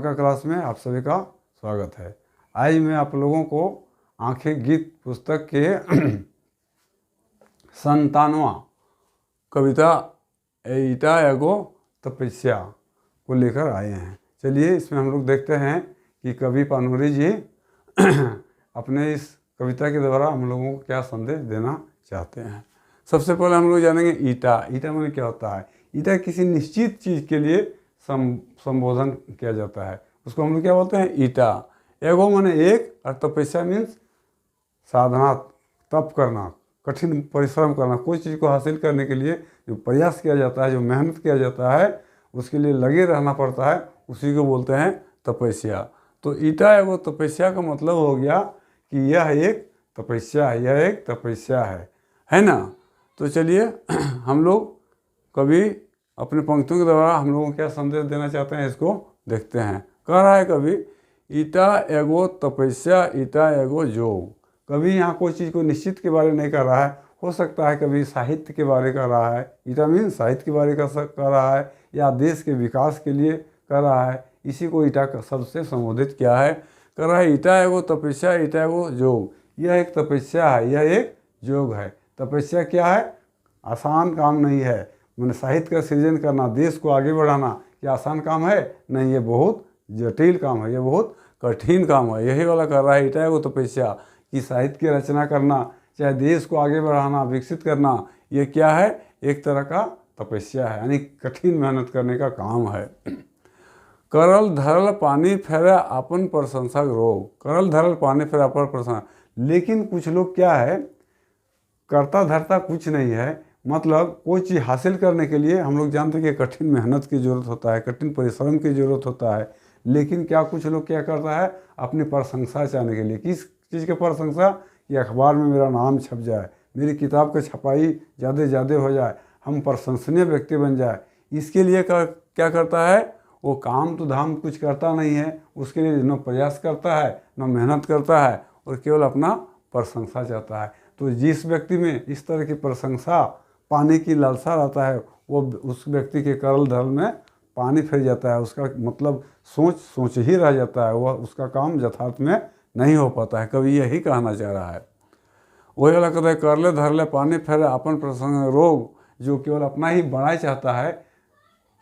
का क्लास में आप सभी का स्वागत है। आज मैं आप लोगों को आंखें गीत पुस्तक के 57वां कविता ईटा एगो तपस्या को लेकर आए हैं। चलिए इसमें हम लोग देखते हैं कि कवि पानूरी जी अपने इस कविता के द्वारा हम लोगों को क्या संदेश देना चाहते हैं। सबसे पहले हम लोग जानेंगे ईटा। ईटा में क्या होता है? ईटा किसी निश्चित चीज़ के लिए संबोधन किया जाता है, उसको हम लोग क्या बोलते हैं? ईटा। एगो माने एक, और तपस्या मीन्स साधना, तप करना, कठिन परिश्रम करना। कोई चीज़ को हासिल करने के लिए जो प्रयास किया जाता है, जो मेहनत किया जाता है, उसके लिए लगे रहना पड़ता है, उसी को बोलते हैं तपस्या। तो ईटा एगो तपस्या का मतलब हो गया कि यह एक तपस्या है, यह एक तपस्या है ना। तो चलिए हम लोग कभी अपने पंक्तियों के द्वारा हम लोगों को क्या संदेश देना चाहते हैं, इसको देखते हैं। कह रहा है कभी, ईटा एगो तपस्या, ईटा एगो योग। कभी यहाँ कोई चीज़ को निश्चित के बारे नहीं कर रहा है, हो सकता है कभी साहित्य के बारे कर रहा है, ईटा मीन साहित्य के बारे कर रहा है, या देश के विकास के लिए कर रहा है, इसी को ईटा का शब्द से संबोधित किया है। कर रहा है ईटा एगो तपस्या, ईटा एगो योग। यह एक तपस्या है, यह एक योग है। तपस्या क्या है? आसान काम नहीं है। मैंने साहित्य का सृजन करना, देश को आगे बढ़ाना, क्या आसान काम है? नहीं, ये बहुत जटिल काम है, ये बहुत कठिन काम है। यही वाला कर रहा है ईटा एगो तपस्या, कि साहित्य की रचना करना, चाहे देश को आगे बढ़ाना, विकसित करना, ये क्या है? एक तरह का तपस्या है, यानी कठिन मेहनत करने का काम है। करल धरल पानी फेरा अपन प्रशंसा रोग। करल धरल पानी फेरा अपन प्रशंसा। लेकिन कुछ लोग क्या है, करता धरता कुछ नहीं है। मतलब कोई चीज़ हासिल करने के लिए हम लोग जानते हैं कि कठिन मेहनत की ज़रूरत होता है, कठिन परिश्रम की ज़रूरत होता है। लेकिन क्या कुछ लोग क्या करता है, अपनी प्रशंसा चाहने के लिए। किस चीज़ की प्रशंसा? कि अखबार में मेरा नाम छप जाए, मेरी किताब की छपाई ज़्यादा हो जाए, हम प्रशंसनीय व्यक्ति बन जाए। इसके लिए क्या करता है? वो काम तो धाम कुछ करता नहीं है, उसके लिए न प्रयास करता है, न मेहनत करता है, और केवल अपना प्रशंसा चाहता है। तो जिस व्यक्ति में इस तरह की प्रशंसा पाने की लालसा रहता है, वो उस व्यक्ति के करल धरल में पानी फिर जाता है। उसका मतलब सोच ही रह जाता है, वह उसका काम यथार्थ में नहीं हो पाता है। कभी यही कहना चाह रहा है। वही वाला कहता है, करले धरले पानी फेरे अपन प्रसंग रोग। जो केवल अपना ही बड़ाई चाहता है,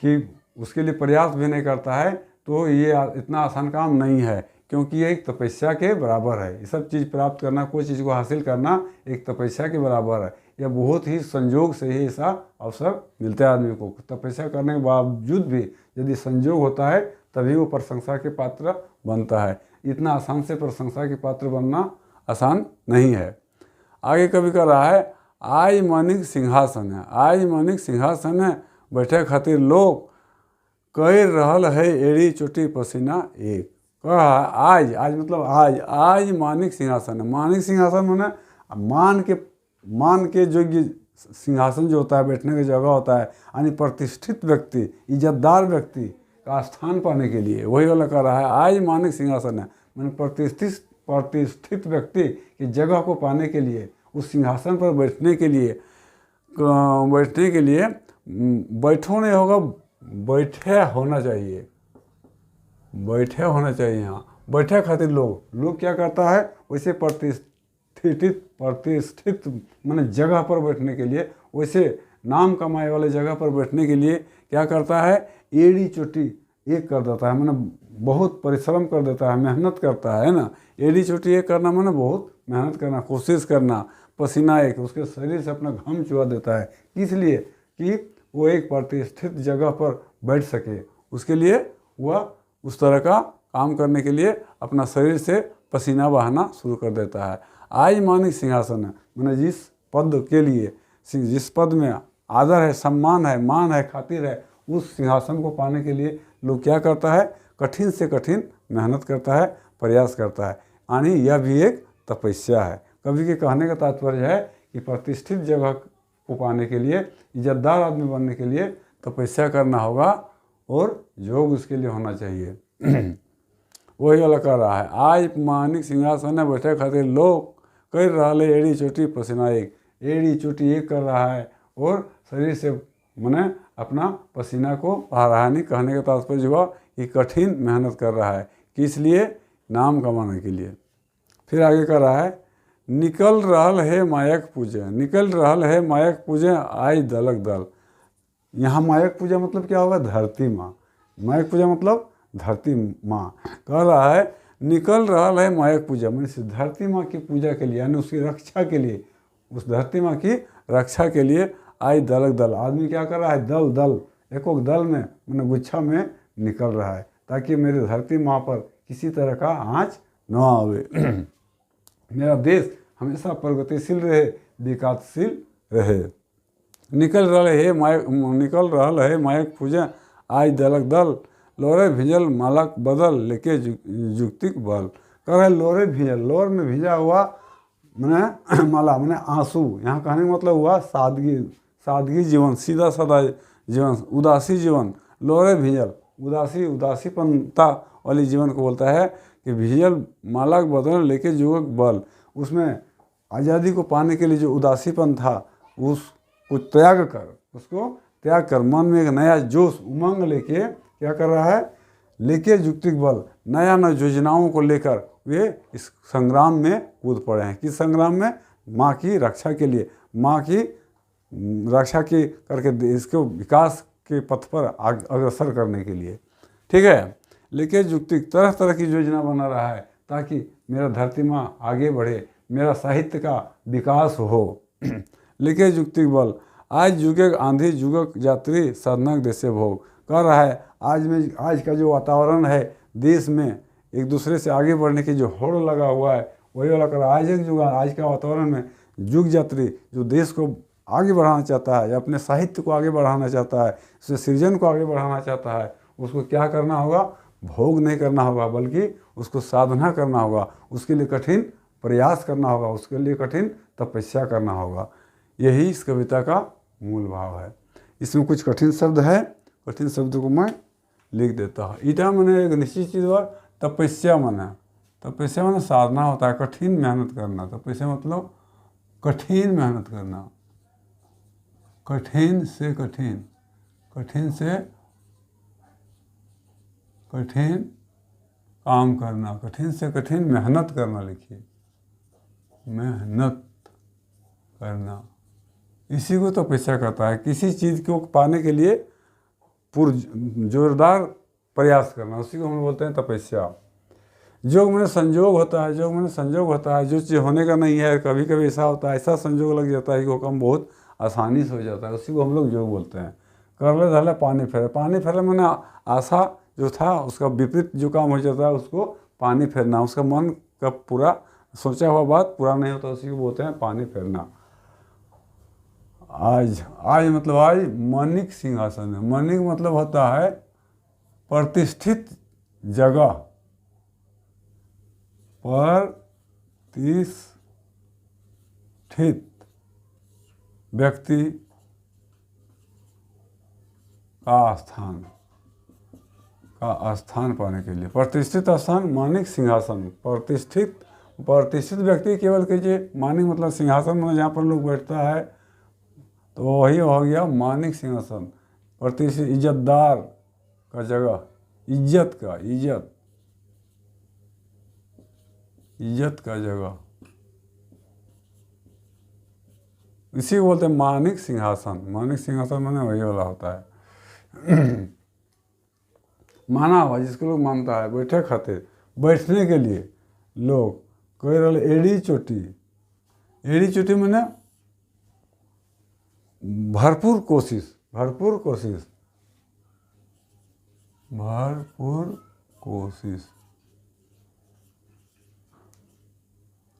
कि उसके लिए प्रयास भी नहीं करता है, तो ये इतना आसान काम नहीं है, क्योंकि ये एक तपस्या के बराबर है। ये सब चीज़ प्राप्त करना, कोई चीज़ को हासिल करना एक तपस्या के बराबर है। यह बहुत ही संयोग से ही ऐसा अवसर मिलता है आदमी को। तपस्या करने के बावजूद भी यदि संयोग होता है, तभी वो प्रशंसा के पात्र बनता है। इतना आसान से प्रशंसा के पात्र बनना आसान नहीं है। आगे कभी कर रहा है, आज मानिक सिंहासन है, आज मानिक सिंहासन है, बैठे खातिर लोग कई रहल है एड़ी चोटी पसीना एक। कहा आज मतलब आज मानिक सिंहासन है। मानिक सिंहासन माने मान के योग्य सिंहासन जो होता है, बैठने की जगह होता है, यानी प्रतिष्ठित व्यक्ति, इज्जतदार व्यक्ति का स्थान पाने के लिए। वही वाला कर रहा है, आज मानिक सिंहासन है, मैंने प्रतिष्ठित व्यक्ति की जगह को पाने के लिए, उस सिंहासन पर बैठने के लिए बैठो नहीं होगा, बैठे होना चाहिए, बैठे होना चाहिए। यहाँ बैठे खातिर लोग क्या करता है, वैसे प्रतिष्ठित माने जगह पर बैठने के लिए, वैसे नाम कमाए वाले जगह पर बैठने के लिए क्या करता है, एड़ी चोटी एक कर देता है, माने बहुत परिश्रम कर देता है, मेहनत करता है ना। एड़ी चोटी एक करना माने बहुत मेहनत करना, कोशिश करना, पसीना एक उसके शरीर से अपना घाम चुहा देता है। किस लिए? कि वो एक प्रतिष्ठित जगह पर बैठ सके। उसके लिए वह उस तरह का काम करने के लिए अपना शरीर से पसीना बहाना शुरू कर देता है। आज मानिक सिंहासन है, मैंने जिस पद के लिए, जिस पद में आदर है, सम्मान है, मान है, खातिर है, उस सिंहासन को पाने के लिए लोग क्या करता है, कठिन से कठिन मेहनत करता है, प्रयास करता है। यानी यह भी एक तपस्या है। कवि के कहने का तात्पर्य है कि प्रतिष्ठित जगह को पाने के लिए, इज्जतदार आदमी बनने के लिए तपस्या करना होगा, और योग उसके लिए होना चाहिए। वही वाला कर रहा है, आज मानिक सिंहासन में बैठे खातिर लोग कर रहा है एड़ी चोटी पसीना एक। एड़ी चोटी एक कर रहा है, और शरीर से मैंने अपना पसीना को बहा रहा है। नहीं कहने का तात्पर्य हुआ कि कठिन मेहनत कर रहा है, किस लिए? नाम कमाने के लिए। फिर आगे कर रहा है, निकल रहल है मायक पूजे, निकल रहल है मायक पूजे आई दलक दल। यहाँ मायक पूजा मतलब क्या होगा? धरती माँ। मायक पूजा मतलब धरती माँ। कह रहा है निकल रहल है मायक पूजा, मैंने धरती माँ की पूजा के लिए, यानी उसकी रक्षा के लिए, उस धरती माँ की रक्षा के लिए आई दलक दल। आदमी क्या कर रहा है? दल दल, एक दल में, मैंने गुच्छा में निकल रहा है, ताकि मेरी धरती माँ पर किसी तरह का आँच न आवे। मेरा देश हमेशा प्रगतिशील रहे, विकासशील रहे। निकल रहल है मायक पूजा आज दलक दल, लोरे भिजल मालक बदल लेके जुक्तिक बल। कह रहे लोरे भिजल, लोर में भिजा हुआ मैंने माला, मैंने आंसू। यहाँ कहने का मतलब हुआ सादगी, सादगी जीवन, सीधा साधा जीवन, उदासी जीवन। लोरे भिजल, उदासीपनता वाली जीवन को बोलता है कि भिजल मालक बदल लेके जुगक बल। उसमें आज़ादी को पाने के लिए जो उदासीपन था, उसको त्याग कर मन में एक नया जोश, उमंग लेके क्या कर रहा है? लेके जुक्तिक बल, नया नया योजनाओं को लेकर वे इस संग्राम में कूद पड़े हैं। किस संग्राम में? माँ की रक्षा के लिए, माँ की रक्षा की करके इसको विकास के पथ पर अग्रसर करने के लिए। ठीक है, लेके जुक्तिक तरह तरह की योजना बना रहा है, ताकि मेरा धरती माँ आगे बढ़े, मेरा साहित्य का विकास हो। लेके जुक्तिक बल, आज जुगे आंधी जुगक यात्री साधनक देशे भोग। कह रहा है आज का जो वातावरण है देश में, एक दूसरे से आगे बढ़ने की जो होड़ लगा हुआ है, वही वाला कर रहा है। आज का वातावरण में जुग यात्री जो देश को आगे बढ़ाना चाहता है, या अपने साहित्य को आगे बढ़ाना चाहता है, उसके सृजन को आगे बढ़ाना चाहता है, उसको क्या करना होगा? भोग नहीं करना होगा, बल्कि उसको साधना करना होगा, उसके लिए कठिन प्रयास करना होगा, उसके लिए कठिन तपस्या करना होगा। यही इस कविता का मूल भाव है। इसमें कुछ कठिन शब्द है, कठिन शब्द को मैं लिख देता हूँ। ईटा मैंने एक निश्चित चीज़ हुआ, तपस्या माने साधना होता है, कठिन मेहनत करना। तपस्या मतलब कठिन मेहनत करना, कठिन से कठिन काम करना, कठिन से कठिन मेहनत करना। लिखिए, मेहनत करना, इसी को तपस्या कहता है। किसी चीज़ को पाने के लिए जोरदार प्रयास करना, उसी को हम बोलते हैं तपस्या। योग में संजोग होता है, जो चीज़ होने का नहीं है, कभी कभी ऐसा होता है, ऐसा संजोग लग जाता है कि वो काम बहुत आसानी से हो जाता है, उसी को हम लोग योग बोलते हैं। कर ले धले पानी फेरे मैंने आशा जो था उसका विपरीत जो काम हो जाता है, उसको पानी फेरना। उसका मन का पूरा सोचा हुआ बात पूरा नहीं होता, उसी को बोलते हैं पानी फेरना। आज मतलब आज मानिक सिंहासन है। मानिक मतलब होता है प्रतिष्ठित जगह, प्रतिष्ठित व्यक्ति का स्थान पाने के लिए। प्रतिष्ठित स्थान, मानिक सिंहासन। प्रतिष्ठित व्यक्ति केवल कीजिए, मानिक मतलब सिंहासन में जहाँ पर लोग बैठता है, तो वही हो गया मानिक सिंहासन। प्रतिष्ठित, इज्जतदार का जगह, इज्जत का जगह, इसी को बोलते हैं मानिक सिंहासन। मानिक सिंहासन माने वही वाला होता है। माना हुआ, जिसको लोग मानता है, बैठे खातिर, बैठने के लिए लोग कह रहे एड़ी चोटी माने भरपूर कोशिश,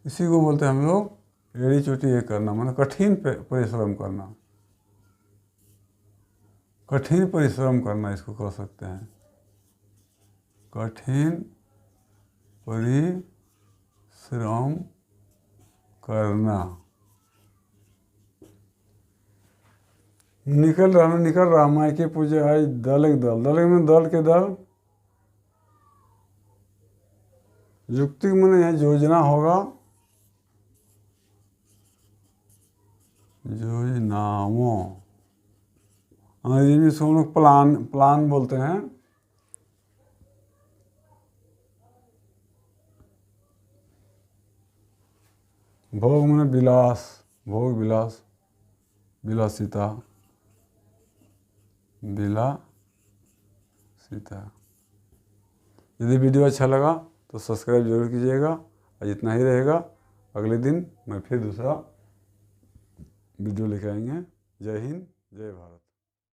इसी को बोलते हैं हम लोग एड़ी चोटी ये करना, माने कठिन परिश्रम करना, इसको कह सकते हैं कठिन परिश्रम करना। निकल रहा माई के पूजे आई दलक में दल के दल। युक्ति में यह योजना होगा, योजनाओं, अंग्रेजी में इसको हम लोग प्लान बोलते हैं। भोग माने विलास, भोग विलास, विलासिता, विलासिता। यदि वीडियो अच्छा लगा तो सब्सक्राइब जरूर कीजिएगा। आज इतना ही रहेगा, अगले दिन मैं फिर दूसरा वीडियो लेकर आएंगे। जय हिंद, जय भारत।